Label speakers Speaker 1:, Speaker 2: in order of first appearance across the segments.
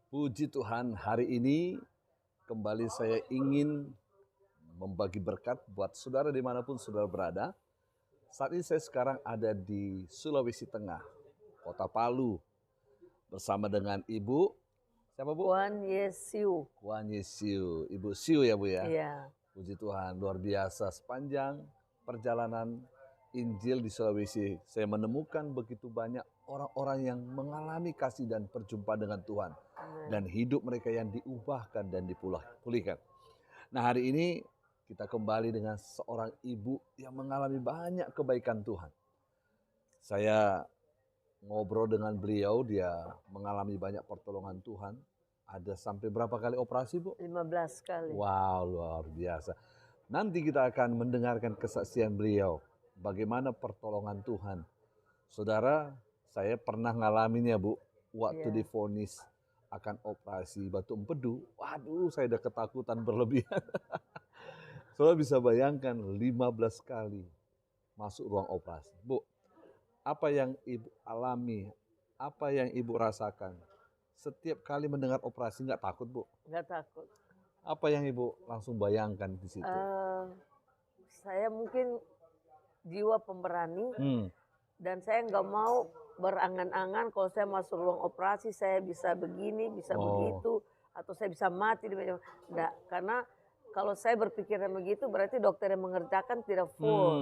Speaker 1: Puji Tuhan, hari ini kembali saya ingin membagi berkat buat saudara dimanapun saudara berada. Saat ini saya sekarang ada di Sulawesi Tengah, Kota Palu, bersama dengan Ibu, siapa Bu?
Speaker 2: Puan Yesiu.
Speaker 1: Puan Yesiu, Ibu Siu ya Bu ya?
Speaker 2: Iya.
Speaker 1: Puji Tuhan, luar biasa sepanjang perjalanan Injil di Sulawesi. Saya menemukan begitu banyak orang-orang yang mengalami kasih dan perjumpaan dengan Tuhan. Dan hidup mereka yang diubahkan dan dipulihkan. Nah hari ini kita kembali dengan seorang ibu yang mengalami banyak kebaikan Tuhan. Saya ngobrol dengan beliau, dia mengalami banyak pertolongan Tuhan. Ada sampai berapa kali operasi Bu?
Speaker 2: 15 kali.
Speaker 1: Wow, luar biasa. Nanti kita akan mendengarkan kesaksian beliau. Bagaimana pertolongan Tuhan. Saudara, saya pernah ngalaminnya Bu. Waktu divonis akan operasi batu empedu. Waduh, saya udah ketakutan berlebihan. Saudara bisa bayangkan 15 kali masuk ruang operasi. Bu, apa yang Ibu alami? Apa yang Ibu rasakan? Setiap kali mendengar operasi nggak takut Bu?
Speaker 2: Nggak takut.
Speaker 1: Apa yang Ibu langsung bayangkan di situ?
Speaker 2: Saya mungkin jiwa pemberani dan saya nggak mau berangan-angan kalau saya masuk ruang operasi saya bisa begini, bisa begitu, atau saya bisa mati. Enggak, karena kalau saya berpikiran begitu berarti dokter yang mengerjakan tidak full.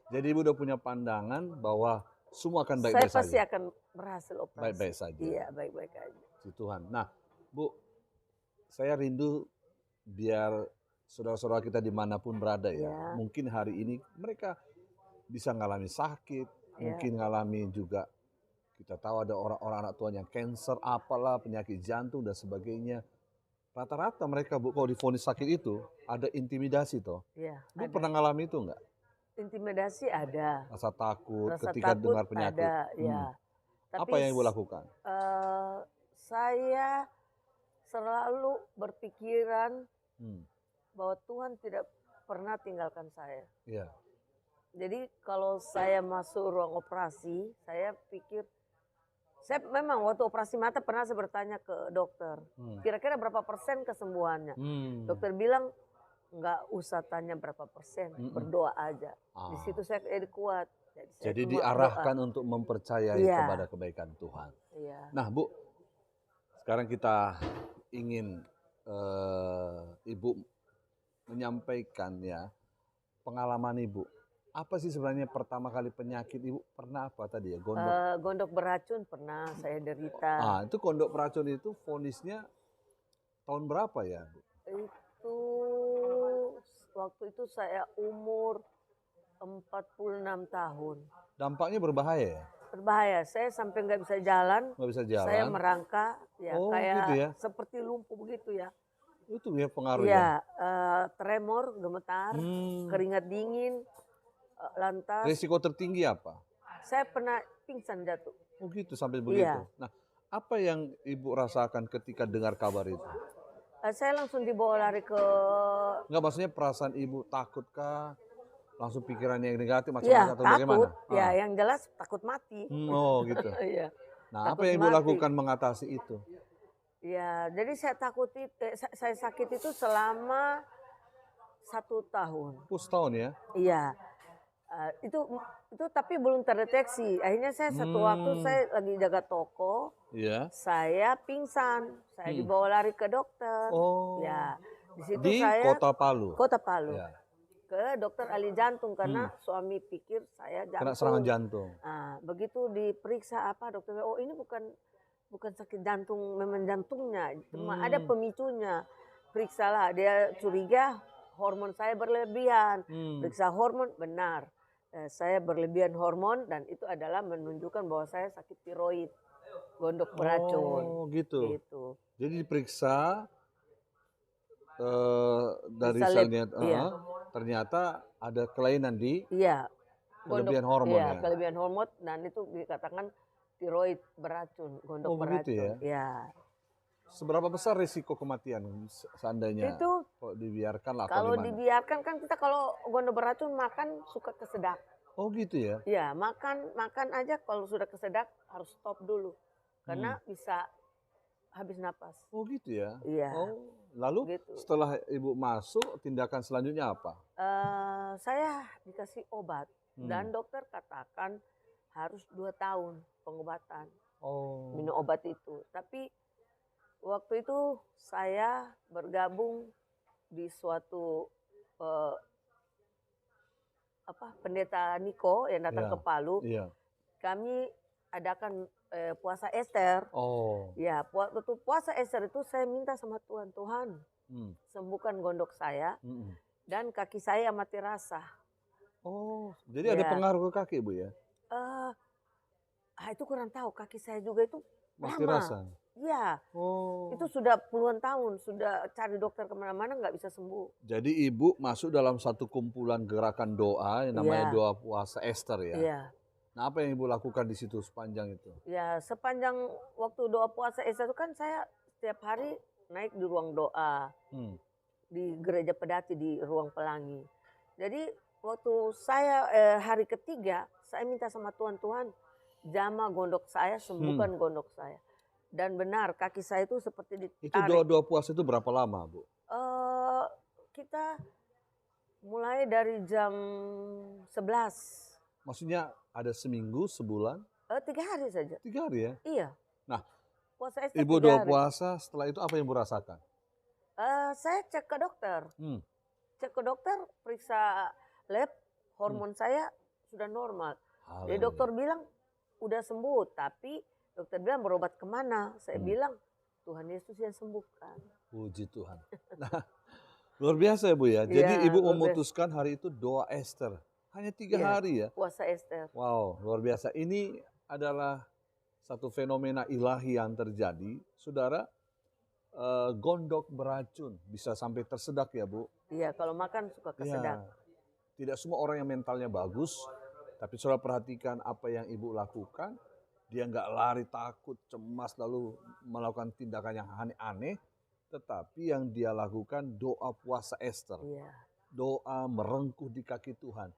Speaker 1: Jadi Ibu udah punya pandangan bahwa semua akan baik-baik saja.
Speaker 2: Saya pasti akan berhasil operasi.
Speaker 1: Baik-baik saja.
Speaker 2: Iya, baik-baik aja.
Speaker 1: Puji Tuhan. Nah, Bu, saya rindu biar saudara-saudara kita dimanapun berada ya. Mungkin hari ini mereka bisa ngalami sakit, mungkin ngalami juga, kita tahu ada orang-orang anak Tuhan yang cancer, apalah, penyakit jantung dan sebagainya. Rata-rata mereka Bu, kalau divonis sakit itu ada intimidasi toh. Bu
Speaker 2: Ada.
Speaker 1: pernah ngalami itu enggak?
Speaker 2: Intimidasi ada.
Speaker 1: Rasa takut
Speaker 2: Rasa
Speaker 1: ketika
Speaker 2: takut
Speaker 1: dengar penyakit.
Speaker 2: Ada, ya. Tapi
Speaker 1: apa yang Ibu lakukan?
Speaker 2: Saya selalu berpikiran bahwa Tuhan tidak pernah tinggalkan saya.
Speaker 1: Iya.
Speaker 2: Jadi kalau saya masuk ruang operasi, saya pikir, saya memang waktu operasi mata pernah saya bertanya ke dokter, kira-kira berapa persen kesembuhannya? Dokter bilang, nggak usah tanya berapa persen, berdoa aja. Di situ saya jadi kuat.
Speaker 1: Jadi diarahkan untuk mempercayai kepada kebaikan Tuhan.
Speaker 2: Iya.
Speaker 1: Nah Bu, sekarang kita ingin Ibu menyampaikan ya pengalaman Ibu. Apa sih sebenarnya pertama kali penyakit Ibu pernah apa tadi ya?
Speaker 2: Gondok beracun pernah saya derita.
Speaker 1: Itu gondok beracun itu vonisnya tahun berapa ya Bu?
Speaker 2: Itu waktu itu saya umur 46 tahun.
Speaker 1: Dampaknya berbahaya ya?
Speaker 2: Berbahaya, saya sampai nggak bisa jalan.
Speaker 1: Nggak bisa jalan.
Speaker 2: Saya merangkak, ya kayak
Speaker 1: gitu ya?
Speaker 2: seperti lumpuh begitu ya.
Speaker 1: Itu ya pengaruh
Speaker 2: ya? Tremor, gemetar, keringat dingin, lantas.
Speaker 1: Risiko tertinggi apa?
Speaker 2: Saya pernah pingsan jatuh.
Speaker 1: Oh gitu, sampai begitu? Iya. Nah, apa yang Ibu rasakan ketika dengar kabar itu?
Speaker 2: Saya langsung dibawa lari ke...
Speaker 1: Enggak, maksudnya perasaan Ibu takutkah? Langsung pikiran yang negatif macam-macam atau bagaimana?
Speaker 2: Ya, yang jelas takut mati.
Speaker 1: Gitu.
Speaker 2: Iya.
Speaker 1: Nah, apa yang Ibu lakukan mengatasi itu?
Speaker 2: Ya, jadi saya saya sakit itu selama 1 tahun.
Speaker 1: Setahun ya?
Speaker 2: Iya. Itu tapi belum terdeteksi. Akhirnya saya satu waktu saya lagi jaga toko, saya pingsan, saya dibawa lari ke dokter. Ya, di situ saya
Speaker 1: Kota Palu.
Speaker 2: Kota Palu. Ya. Ke dokter ahli jantung karena suami pikir saya jantung.
Speaker 1: Kena serangan jantung.
Speaker 2: Nah, begitu diperiksa dokter, oh ini bukan sakit jantung, memang jantungnya, cuma ada pemicunya. Periksalah, dia curiga hormon saya berlebihan. Periksa hormon, benar. Saya berlebihan hormon dan itu adalah menunjukkan bahwa saya sakit tiroid, gondok beracun.
Speaker 1: Oh gitu. Jadi diperiksa dari selnya, ternyata ada kelainan di kelebihan hormon.
Speaker 2: Iya, kelebihan hormon dan itu dikatakan tiroid beracun, gondok beracun.
Speaker 1: Begitu ya? Seberapa besar risiko kematian seandainya
Speaker 2: itu,
Speaker 1: kalau dibiarkan lah?
Speaker 2: Kalau dibiarkan kan kita kalau gondok beracun makan suka kesedak.
Speaker 1: Oh gitu ya?
Speaker 2: Iya, makan aja kalau sudah kesedak harus stop dulu. Karena bisa habis napas.
Speaker 1: Oh gitu ya?
Speaker 2: Iya,
Speaker 1: Oh, lalu
Speaker 2: gitu.
Speaker 1: setelah Ibu masuk, tindakan selanjutnya apa?
Speaker 2: Saya dikasih obat
Speaker 1: Hmm.
Speaker 2: dan dokter katakan harus 2 tahun pengobatan,
Speaker 1: Oh,
Speaker 2: minum obat itu. Tapi waktu itu saya bergabung di suatu, eee, pendeta Niko yang datang
Speaker 1: iya,
Speaker 2: ke Palu.
Speaker 1: iya.
Speaker 2: Kami adakan, puasa Ester.
Speaker 1: Oh,
Speaker 2: Ya, waktu puasa Ester itu saya minta sama Tuhan, "Tuhan,
Speaker 1: hmm,
Speaker 2: sembuhkan gondok saya
Speaker 1: mm.
Speaker 2: dan kaki saya mati rasa."
Speaker 1: Oh, jadi ada
Speaker 2: Ya,
Speaker 1: pengaruh ke kaki Bu ya?
Speaker 2: eee, itu kurang tahu, kaki saya juga itu
Speaker 1: Mati
Speaker 2: lama.
Speaker 1: rasa?
Speaker 2: Iya, itu
Speaker 1: Oh,
Speaker 2: sudah puluhan tahun, sudah cari dokter kemana mana nggak bisa sembuh.
Speaker 1: jadi Ibu masuk dalam satu kumpulan gerakan doa yang namanya
Speaker 2: Iya,
Speaker 1: doa puasa Esther ya?
Speaker 2: iya.
Speaker 1: Nah, apa yang Ibu lakukan di situ sepanjang itu?
Speaker 2: Ya, sepanjang waktu doa puasa Esa itu kan saya setiap hari naik di ruang doa,
Speaker 1: Hmm.
Speaker 2: di gereja Pedati di ruang pelangi. Jadi waktu saya hari ketiga, saya minta sama Tuhan, Tuhan jamah gondok saya,
Speaker 1: Hmm.
Speaker 2: sembuhkan gondok saya. Dan benar kaki saya itu seperti
Speaker 1: Itu
Speaker 2: ditarik.
Speaker 1: doa-doa puasa itu berapa lama Bu?
Speaker 2: Eh kita mulai dari jam 11,
Speaker 1: Maksudnya ada seminggu, sebulan,
Speaker 2: 3 hari saja.
Speaker 1: 3 hari ya?
Speaker 2: Iya,
Speaker 1: Nah,
Speaker 2: puasa Esa
Speaker 1: Ibu
Speaker 2: 3
Speaker 1: doa
Speaker 2: hari.
Speaker 1: puasa, setelah itu apa yang Ibu rasakan?
Speaker 2: Saya cek ke dokter.
Speaker 1: Hmm.
Speaker 2: Cek ke dokter, periksa lab, hormon saya sudah normal. Jadi dokter
Speaker 1: Haleluya.
Speaker 2: bilang udah sembuh, tapi dokter bilang berobat kemana? Saya
Speaker 1: Hmm.
Speaker 2: bilang Tuhan Yesus yang sembuhkan.
Speaker 1: Puji Tuhan. Nah, luar biasa ya Bu ya. Jadi
Speaker 2: Iya,
Speaker 1: Ibu
Speaker 2: luar biasa.
Speaker 1: memutuskan hari itu doa Esther. Hanya 3
Speaker 2: Iya,
Speaker 1: hari ya.
Speaker 2: puasa Ester.
Speaker 1: Wow, luar biasa. Ini adalah satu fenomena ilahi yang terjadi. Saudara, gondok beracun bisa sampai tersedak ya Bu.
Speaker 2: Iya, kalau makan suka kesedak.
Speaker 1: Ya, tidak semua orang yang mentalnya bagus, tapi saudara perhatikan apa yang Ibu lakukan. Dia nggak lari takut, cemas, lalu melakukan tindakan yang aneh-aneh. Tetapi yang dia lakukan doa puasa Esther.
Speaker 2: Iya,
Speaker 1: Doa merengkuh di kaki Tuhan.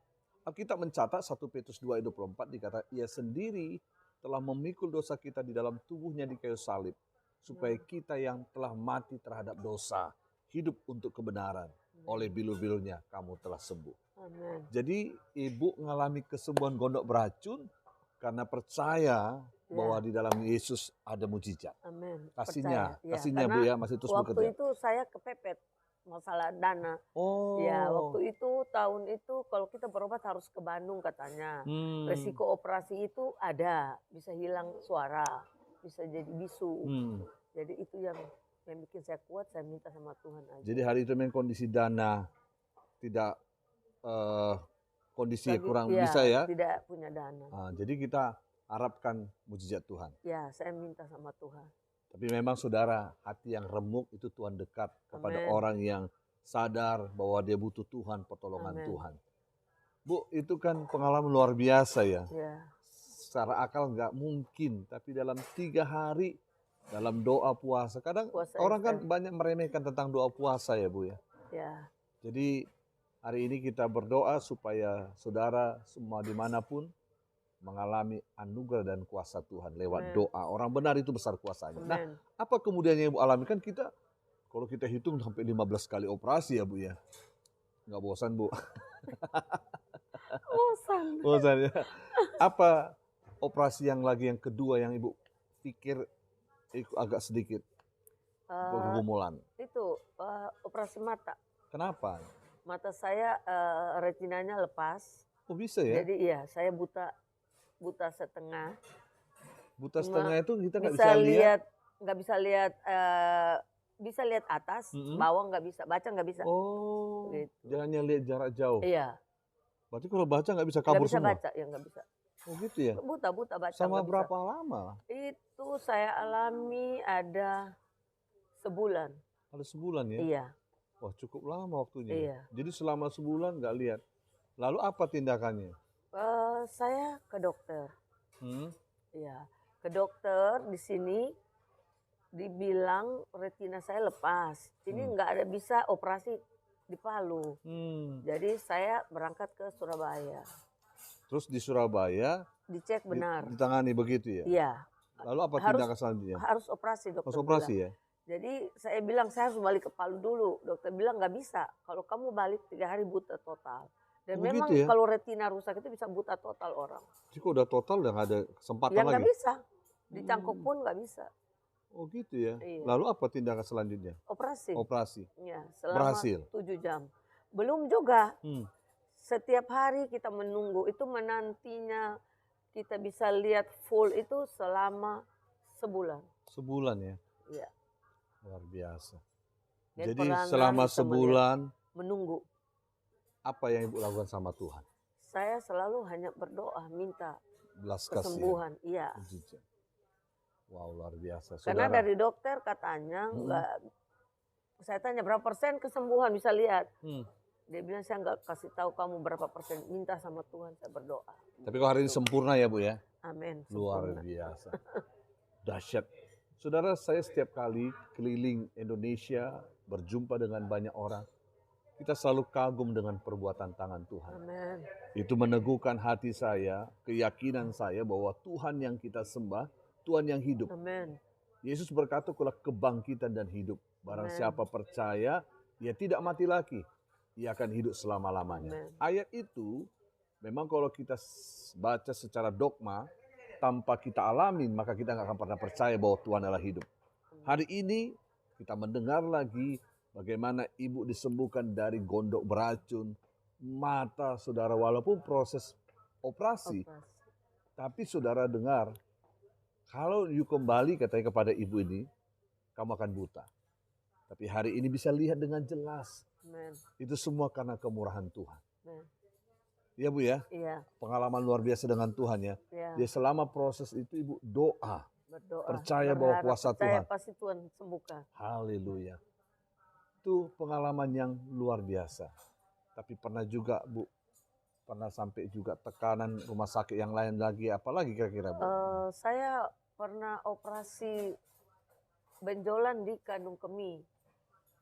Speaker 1: Alkitab mencatat 1 Petrus 2 ayat 24 dikata, ia sendiri telah memikul dosa kita di dalam tubuhnya di kayu salib. Supaya kita yang telah mati terhadap dosa, hidup untuk kebenaran. Oleh bilur-bilurnya kamu telah sembuh.
Speaker 2: amin.
Speaker 1: Jadi Ibu mengalami kesembuhan gondok beracun karena percaya bahwa di dalam Yesus ada mujizat.
Speaker 2: Amin.
Speaker 1: Kasihnya,
Speaker 2: Percaya. Ya,
Speaker 1: kasihnya Bu
Speaker 2: karena
Speaker 1: ya, masih terus
Speaker 2: waktu
Speaker 1: bekerja.
Speaker 2: itu saya kepepet masalah dana.
Speaker 1: Oh.
Speaker 2: Ya, waktu itu tahun itu kalau kita berobat harus ke Bandung katanya. Resiko operasi itu ada, bisa hilang suara, bisa jadi bisu. Jadi itu yang bikin saya kuat, saya minta sama Tuhan aja.
Speaker 1: Jadi hari itu memang kondisi dana tidak kondisi kurang bisa ya.
Speaker 2: Tidak punya dana.
Speaker 1: Jadi kita harapkan mujizat Tuhan.
Speaker 2: Ya, saya minta sama Tuhan.
Speaker 1: Tapi memang saudara, hati yang remuk itu Tuhan dekat kepada
Speaker 2: Amen.
Speaker 1: orang yang sadar bahwa dia butuh Tuhan, pertolongan
Speaker 2: Amen.
Speaker 1: Tuhan. Bu, itu kan pengalaman luar biasa ya.
Speaker 2: Ya,
Speaker 1: Secara akal nggak mungkin, tapi dalam 3 hari, dalam doa puasa. Kadang
Speaker 2: puasa
Speaker 1: orang kan
Speaker 2: Ester.
Speaker 1: banyak meremehkan tentang doa puasa ya Bu ya.
Speaker 2: Ya,
Speaker 1: Jadi hari ini kita berdoa supaya saudara semua dimanapun mengalami anugerah dan kuasa Tuhan lewat
Speaker 2: Amen.
Speaker 1: doa. Orang benar itu besar kuasanya. Nah,
Speaker 2: amin.
Speaker 1: apa kemudian yang Ibu alami? Kan kita, kalau kita hitung sampai 15 kali operasi ya Bu ya. Nggak bosan Bu?
Speaker 2: Bosan.
Speaker 1: Bosan ya. Apa operasi yang kedua yang Ibu pikir agak sedikit pergumulan?
Speaker 2: Itu operasi mata.
Speaker 1: Kenapa?
Speaker 2: Mata saya retinanya lepas.
Speaker 1: Oh bisa ya?
Speaker 2: Jadi iya, saya buta setengah.
Speaker 1: Buta
Speaker 2: Cuma
Speaker 1: setengah itu kita nggak
Speaker 2: bisa
Speaker 1: bisa lihat.
Speaker 2: nggak bisa lihat, bisa lihat atas, bawah nggak bisa, baca nggak bisa.
Speaker 1: Oh,
Speaker 2: Gitu.
Speaker 1: jangan lihat jarak jauh.
Speaker 2: Iya,
Speaker 1: Berarti kalau baca nggak bisa
Speaker 2: nggak
Speaker 1: kabur
Speaker 2: bisa
Speaker 1: semua?
Speaker 2: baca, ya nggak bisa.
Speaker 1: Oh gitu ya?
Speaker 2: Buta baca
Speaker 1: Sama
Speaker 2: nggak bisa.
Speaker 1: berapa lama?
Speaker 2: Itu saya alami ada sebulan.
Speaker 1: Ada sebulan ya?
Speaker 2: Iya,
Speaker 1: Wah cukup lama waktunya.
Speaker 2: iya.
Speaker 1: Jadi selama sebulan nggak lihat. Lalu apa tindakannya?
Speaker 2: Saya ke dokter.
Speaker 1: Hmm?
Speaker 2: Iya, ke dokter di sini dibilang retina saya lepas. Ini nggak ada bisa operasi di Palu. Jadi saya berangkat ke Surabaya.
Speaker 1: Terus di Surabaya
Speaker 2: Dicek benar.
Speaker 1: ditangani begitu ya?
Speaker 2: Iya,
Speaker 1: Lalu apa
Speaker 2: harus
Speaker 1: tindakan selanjutnya?
Speaker 2: harus operasi, dokter
Speaker 1: Harus operasi
Speaker 2: bilang.
Speaker 1: ya?
Speaker 2: Jadi saya bilang saya harus balik ke Palu dulu. Dokter bilang nggak bisa. Kalau kamu balik 3 hari buta total. Dan
Speaker 1: Oh begitu
Speaker 2: memang
Speaker 1: ya?
Speaker 2: kalau retina rusak itu bisa buta total orang.
Speaker 1: Jadi kok udah total udah nggak ada kesempatan
Speaker 2: Ya nggak
Speaker 1: lagi?
Speaker 2: bisa. Dicangkok pun nggak bisa.
Speaker 1: Oh gitu ya?
Speaker 2: Iya.
Speaker 1: Lalu apa tindakan selanjutnya?
Speaker 2: Operasi.
Speaker 1: Operasi.
Speaker 2: Ya, selama
Speaker 1: Berhasil?
Speaker 2: 7 jam. Belum juga.
Speaker 1: Hmm.
Speaker 2: Setiap hari kita menunggu. Itu menantinya kita bisa lihat full itu selama sebulan.
Speaker 1: Sebulan ya?
Speaker 2: Iya.
Speaker 1: Luar biasa.
Speaker 2: Dan
Speaker 1: Jadi
Speaker 2: perlahan-lahan
Speaker 1: selama
Speaker 2: kita
Speaker 1: sebulan,
Speaker 2: menunggu.
Speaker 1: apa yang Ibu lakukan sama Tuhan?
Speaker 2: Saya selalu hanya berdoa, minta
Speaker 1: Belas kasihan.
Speaker 2: kesembuhan. Iya.
Speaker 1: Puji Tuhan. Wow, luar biasa.
Speaker 2: Karena
Speaker 1: Saudara,
Speaker 2: dari dokter katanya enggak, saya tanya berapa persen kesembuhan bisa lihat. Dia bilang saya nggak kasih tahu kamu berapa persen, minta sama Tuhan, saya berdoa.
Speaker 1: tapi kok hari ini sempurna ya Bu ya?
Speaker 2: Amin.
Speaker 1: Luar
Speaker 2: Sempurna.
Speaker 1: biasa. Dahsyat. Saudara, saya setiap kali keliling Indonesia, berjumpa dengan banyak orang, kita selalu kagum dengan perbuatan tangan Tuhan.
Speaker 2: Amin.
Speaker 1: Itu meneguhkan hati saya, keyakinan saya bahwa Tuhan yang kita sembah, Tuhan yang hidup.
Speaker 2: Amin.
Speaker 1: Yesus berkata, "Kulah kebangkitan dan hidup. Barang
Speaker 2: Amen.
Speaker 1: siapa percaya, ia tidak mati lagi. Ia akan hidup selama-lamanya."
Speaker 2: Amen.
Speaker 1: Ayat itu, memang kalau kita baca secara dogma, tanpa kita alamin, maka kita nggak akan pernah percaya bahwa Tuhan adalah hidup. Hari ini, kita mendengar lagi bagaimana ibu disembuhkan dari gondok beracun, mata saudara, walaupun proses operasi, tapi saudara dengar, kalau you kembali katanya kepada ibu ini, kamu akan buta. Tapi hari ini bisa lihat dengan jelas.
Speaker 2: Amen.
Speaker 1: Itu semua karena kemurahan Tuhan.
Speaker 2: Amen.
Speaker 1: Iya Bu ya,
Speaker 2: Iya.
Speaker 1: pengalaman luar biasa dengan Tuhan ya.
Speaker 2: Iya.
Speaker 1: Jadi selama proses itu ibu doa,
Speaker 2: Berdoa.
Speaker 1: percaya bahwa
Speaker 2: Berharap,
Speaker 1: kuasa
Speaker 2: percaya
Speaker 1: Tuhan.
Speaker 2: pasti Tuhan sembuhkan.
Speaker 1: Haleluya. Itu pengalaman yang luar biasa. Tapi pernah juga Bu, pernah sampai juga tekanan rumah sakit yang lain lagi, apalagi kira-kira Bu?
Speaker 2: Saya pernah operasi benjolan di kandung kemih.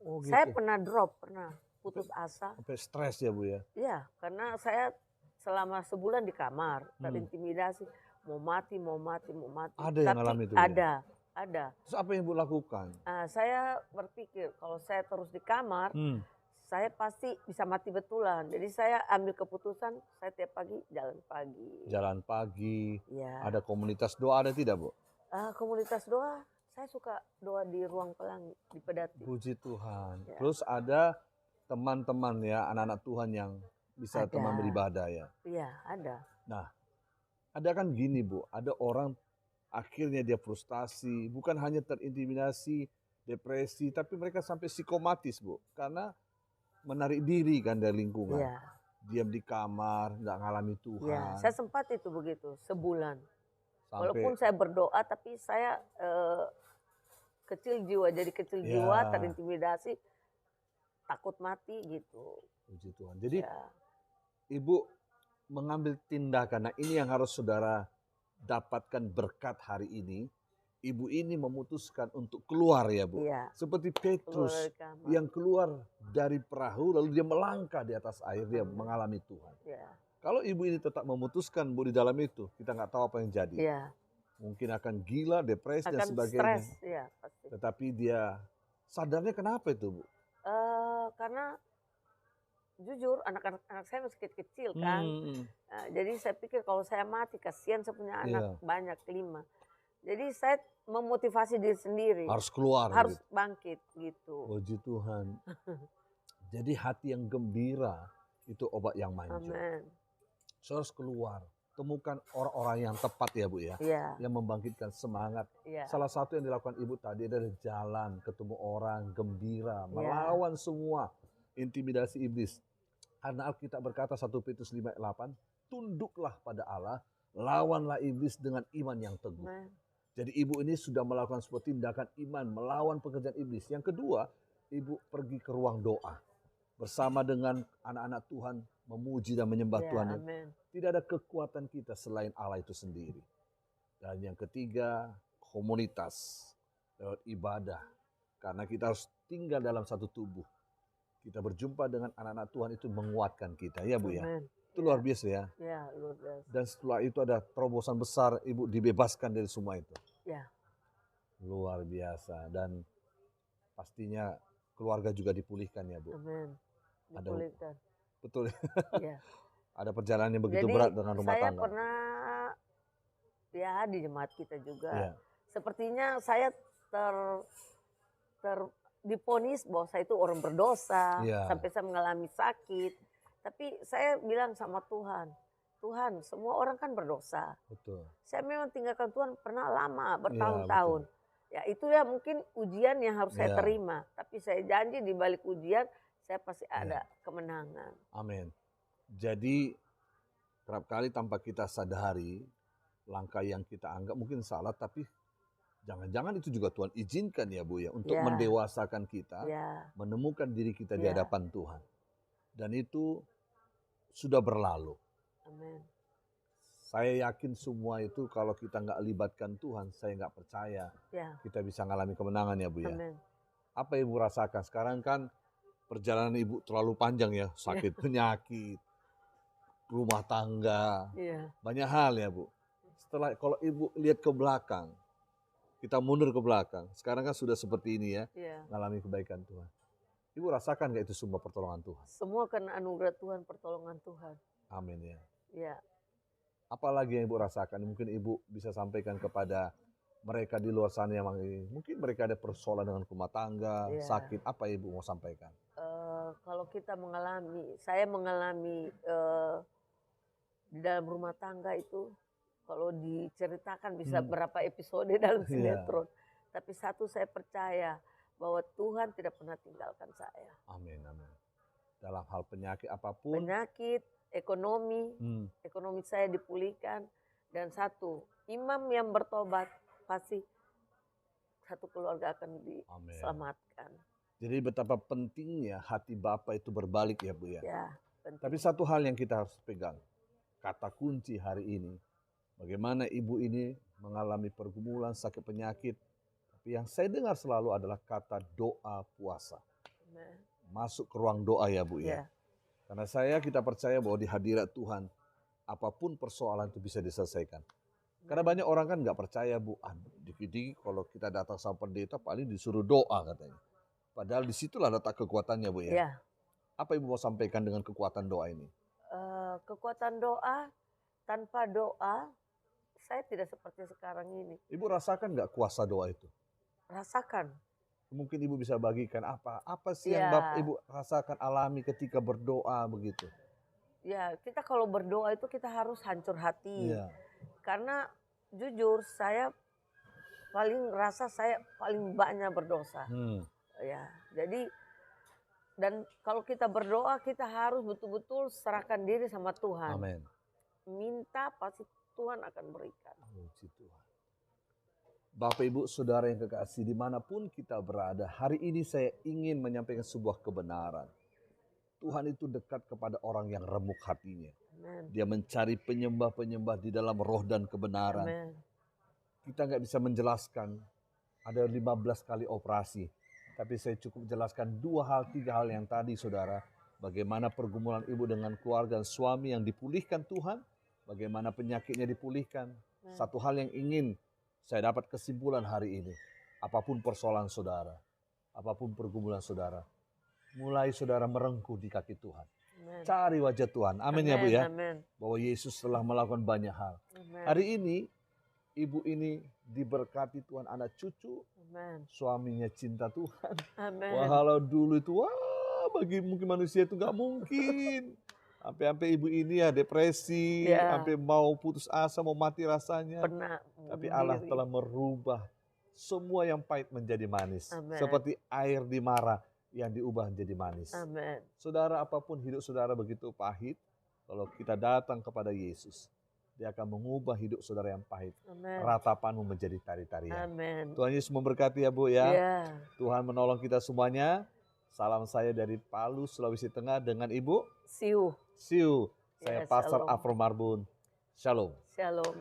Speaker 1: Oh gitu.
Speaker 2: Saya pernah drop, pernah putus asa.
Speaker 1: Sampai stres ya Bu ya?
Speaker 2: Iya, karena saya selama sebulan di kamar, terintimidasi, mau mati, mau mati, mau mati.
Speaker 1: Ada yang ngalamin itu, Bu, ya?
Speaker 2: Ada.
Speaker 1: Terus apa yang Bu lakukan?
Speaker 2: Saya berpikir kalau saya terus di kamar, saya pasti bisa mati betulan. Jadi saya ambil keputusan, saya tiap pagi jalan pagi.
Speaker 1: Jalan pagi,
Speaker 2: Ya.
Speaker 1: ada komunitas doa, ada tidak Bu?
Speaker 2: Komunitas doa, saya suka doa di ruang pelangi, di pedati.
Speaker 1: Puji Tuhan.
Speaker 2: Ya.
Speaker 1: Terus ada teman-teman ya, anak-anak Tuhan yang bisa
Speaker 2: Ada.
Speaker 1: teman beribadah ya.
Speaker 2: Iya, ada.
Speaker 1: Nah, ada kan gini Bu, ada orang akhirnya dia frustasi, bukan hanya terintimidasi, depresi, tapi mereka sampai psikomatis Bu. Karena menarik diri kan dari lingkungan.
Speaker 2: Iya.
Speaker 1: Diam di kamar, nggak ngalami Tuhan.
Speaker 2: Iya, saya sempat itu begitu, sebulan.
Speaker 1: Sampai,
Speaker 2: Walaupun saya berdoa, tapi saya kecil jiwa, jadi kecil
Speaker 1: Ya.
Speaker 2: jiwa, terintimidasi, takut mati gitu.
Speaker 1: puji Tuhan. Jadi
Speaker 2: Ya.
Speaker 1: Ibu mengambil tindakan. Nah ini yang harus saudara dapatkan berkat hari ini. Ibu ini memutuskan untuk keluar ya Bu.
Speaker 2: Iya.
Speaker 1: Seperti
Speaker 2: Keluar
Speaker 1: Petrus
Speaker 2: dari kamar.
Speaker 1: yang keluar dari perahu lalu dia melangkah di atas air. Dia mengalami Tuhan.
Speaker 2: Iya.
Speaker 1: Kalau ibu ini tetap memutuskan Bu di dalam itu, kita nggak tahu apa yang jadi.
Speaker 2: Iya.
Speaker 1: Mungkin akan gila, depresi dan
Speaker 2: Akan
Speaker 1: sebagainya.
Speaker 2: stres, iya pasti.
Speaker 1: Tetapi dia sadarnya kenapa itu Bu?
Speaker 2: Karena jujur anak-anak saya masih kecil kan. Jadi saya pikir kalau saya mati kasihan, saya punya anak banyak 5. Jadi saya memotivasi diri sendiri.
Speaker 1: Harus keluar.
Speaker 2: Harus
Speaker 1: gitu.
Speaker 2: bangkit gitu.
Speaker 1: Puji Tuhan. Jadi hati yang gembira itu obat yang manjur.
Speaker 2: Amin.
Speaker 1: So, harus keluar. Temukan orang-orang yang tepat ya Bu ya.
Speaker 2: Iya.
Speaker 1: Yang membangkitkan semangat.
Speaker 2: Iya.
Speaker 1: Salah satu yang dilakukan ibu tadi adalah jalan, ketemu orang, gembira,
Speaker 2: Iya.
Speaker 1: melawan semua intimidasi iblis. Karena Alkitab berkata 1 Petrus 5:8, tunduklah pada Allah, lawanlah iblis dengan iman yang teguh.
Speaker 2: Amin.
Speaker 1: Jadi ibu ini sudah melakukan sebuah tindakan iman, melawan pekerjaan iblis. Yang kedua, ibu pergi ke ruang doa. Bersama dengan anak-anak Tuhan, memuji dan menyembah
Speaker 2: Ya,
Speaker 1: Tuhan.
Speaker 2: amin.
Speaker 1: Tidak ada kekuatan kita selain Allah itu sendiri. Dan yang ketiga, komunitas lewat ibadah. Karena kita harus tinggal dalam satu tubuh. Kita berjumpa dengan anak-anak Tuhan itu menguatkan kita. Ya Bu ya.
Speaker 2: Amin.
Speaker 1: Itu luar biasa ya.
Speaker 2: Ya, luar biasa.
Speaker 1: Dan setelah itu ada terobosan besar, ibu dibebaskan dari semua itu.
Speaker 2: Ya,
Speaker 1: Luar biasa. Dan pastinya keluarga juga dipulihkan ya Bu.
Speaker 2: amin.
Speaker 1: Ada
Speaker 2: Dipulihkan.
Speaker 1: betul.
Speaker 2: Ya.
Speaker 1: Ada perjalanan yang begitu
Speaker 2: Jadi
Speaker 1: berat dengan rumah
Speaker 2: saya
Speaker 1: tangga.
Speaker 2: pernah ya di jemaat kita juga.
Speaker 1: Iya.
Speaker 2: Sepertinya saya ter ter divonis bahwa saya itu orang berdosa,
Speaker 1: Iya.
Speaker 2: sampai saya mengalami sakit. Tapi saya bilang sama Tuhan, Tuhan, semua orang kan berdosa.
Speaker 1: Betul.
Speaker 2: Saya memang tinggalkan Tuhan pernah lama,
Speaker 1: Iya,
Speaker 2: bertahun-tahun. Ya itu ya mungkin ujian yang harus saya
Speaker 1: Iya.
Speaker 2: terima. Tapi saya janji di balik ujian, saya pasti
Speaker 1: Iya.
Speaker 2: ada kemenangan.
Speaker 1: Amin. Jadi kerap kali tanpa kita sadari langkah yang kita anggap mungkin salah, tapi jangan-jangan itu juga Tuhan izinkan ya Bu ya untuk
Speaker 2: Ya.
Speaker 1: mendewasakan kita,
Speaker 2: Ya,
Speaker 1: menemukan diri kita di
Speaker 2: Ya.
Speaker 1: hadapan Tuhan. Dan itu sudah berlalu.
Speaker 2: amin.
Speaker 1: Saya yakin semua itu kalau kita nggak libatkan Tuhan, saya nggak percaya
Speaker 2: Ya,
Speaker 1: kita bisa mengalami kemenangan ya Bu ya.
Speaker 2: amin.
Speaker 1: Apa Ibu rasakan? Sekarang kan perjalanan Ibu terlalu panjang ya, sakit penyakit, rumah tangga,
Speaker 2: Iya,
Speaker 1: banyak hal ya Bu. Setelah kalau Ibu lihat ke belakang, kita mundur ke belakang, sekarang kan sudah seperti ini ya,
Speaker 2: iya.
Speaker 1: mengalami kebaikan Tuhan. Ibu rasakan nggak itu semua pertolongan Tuhan?
Speaker 2: Semua karena anugerah Tuhan, pertolongan Tuhan.
Speaker 1: Amin ya.
Speaker 2: Ya,
Speaker 1: Apalagi yang Ibu rasakan, mungkin Ibu bisa sampaikan kepada mereka di luar sana yang mungkin mereka ada persoalan dengan rumah tangga,
Speaker 2: Iya.
Speaker 1: sakit, apa Ibu mau sampaikan?
Speaker 2: kalau kita mengalami, saya mengalami di dalam rumah tangga itu, kalau diceritakan bisa berapa episode dalam
Speaker 1: Iya.
Speaker 2: sinetron. Tapi satu saya percaya bahwa Tuhan tidak pernah tinggalkan saya.
Speaker 1: Amin, amin. Dalam hal penyakit apapun,
Speaker 2: Penyakit, ekonomi, ekonomi saya dipulihkan. Dan satu, imam yang bertobat pasti satu keluarga akan
Speaker 1: amin.
Speaker 2: diselamatkan.
Speaker 1: Jadi betapa pentingnya hati Bapa itu berbalik ya Bu ya.
Speaker 2: Ya, penting.
Speaker 1: Tapi satu hal yang kita harus pegang, kata kunci hari ini, bagaimana ibu ini mengalami pergumulan sakit penyakit. Tapi yang saya dengar selalu adalah kata doa puasa.
Speaker 2: Amen.
Speaker 1: Masuk ke ruang doa ya Bu ya.
Speaker 2: Ya,
Speaker 1: Karena kita percaya bahwa di hadirat Tuhan, apapun persoalan itu bisa diselesaikan. Karena banyak orang kan nggak percaya Bu, dikit-dikit kalau kita datang sama pendeta paling disuruh doa katanya. Padahal disitulah letak kekuatannya Bu ya.
Speaker 2: ya.
Speaker 1: Apa Ibu mau sampaikan dengan kekuatan doa ini?
Speaker 2: Kekuatan doa, tanpa doa, saya tidak seperti sekarang ini.
Speaker 1: Ibu rasakan nggak kuasa doa itu?
Speaker 2: Rasakan.
Speaker 1: Mungkin Ibu bisa bagikan apa sih
Speaker 2: Ya.
Speaker 1: yang Ibu rasakan alami ketika berdoa begitu?
Speaker 2: Ya, kita kalau berdoa itu kita harus hancur hati.
Speaker 1: Iya.
Speaker 2: Karena jujur saya paling banyak berdosa. Ya, jadi dan kalau kita berdoa kita harus betul-betul serahkan diri sama Tuhan.
Speaker 1: Amin.
Speaker 2: Minta pasti Tuhan akan berikan.
Speaker 1: Puji Tuhan. Bapak Ibu Saudara yang kekasih dimanapun kita berada, hari ini saya ingin menyampaikan sebuah kebenaran. Tuhan itu dekat kepada orang yang remuk hatinya.
Speaker 2: Amen.
Speaker 1: Dia mencari penyembah-penyembah di dalam roh dan kebenaran.
Speaker 2: Amen.
Speaker 1: Kita nggak bisa menjelaskan, ada 15 kali operasi. Tapi saya cukup jelaskan 3 hal yang tadi saudara. Bagaimana pergumulan ibu dengan keluarga dan suami yang dipulihkan Tuhan. Bagaimana penyakitnya dipulihkan. Satu hal yang ingin saya dapat kesimpulan hari ini. Apapun persoalan saudara. Apapun pergumulan saudara. Mulai saudara merengkuh di kaki Tuhan.
Speaker 2: Amen.
Speaker 1: Cari wajah Tuhan. Amin ya Bu ya.
Speaker 2: Amen.
Speaker 1: Bahwa Yesus telah melakukan banyak hal.
Speaker 2: Amen.
Speaker 1: Hari ini ibu ini diberkati Tuhan anak cucu.
Speaker 2: Amen.
Speaker 1: Suaminya cinta Tuhan.
Speaker 2: Amen.
Speaker 1: Wah kalau dulu itu bagi mungkin manusia itu nggak mungkin. Sampai ibu ini ya depresi,
Speaker 2: Ya.
Speaker 1: sampai mau putus asa, mau mati rasanya.
Speaker 2: Pernah
Speaker 1: Tapi
Speaker 2: bunuh
Speaker 1: Allah
Speaker 2: diri.
Speaker 1: telah merubah semua yang pahit menjadi manis.
Speaker 2: Amen.
Speaker 1: Seperti air di Mara yang diubah menjadi manis.
Speaker 2: Amen.
Speaker 1: Saudara, apapun hidup saudara begitu pahit, kalau kita datang kepada Yesus, Dia akan mengubah hidup saudara yang pahit.
Speaker 2: Amen.
Speaker 1: Ratapanmu menjadi tari-tarian.
Speaker 2: Amen.
Speaker 1: Tuhan Yesus memberkati ya Bu ya.
Speaker 2: Ya.
Speaker 1: Tuhan menolong kita semuanya. Salam saya dari Palu, Sulawesi Tengah dengan Ibu
Speaker 2: Siu.
Speaker 1: Siu. Saya
Speaker 2: Ya,
Speaker 1: Pastor
Speaker 2: shalom.
Speaker 1: Afro Marbun. Shalom.
Speaker 2: Shalom.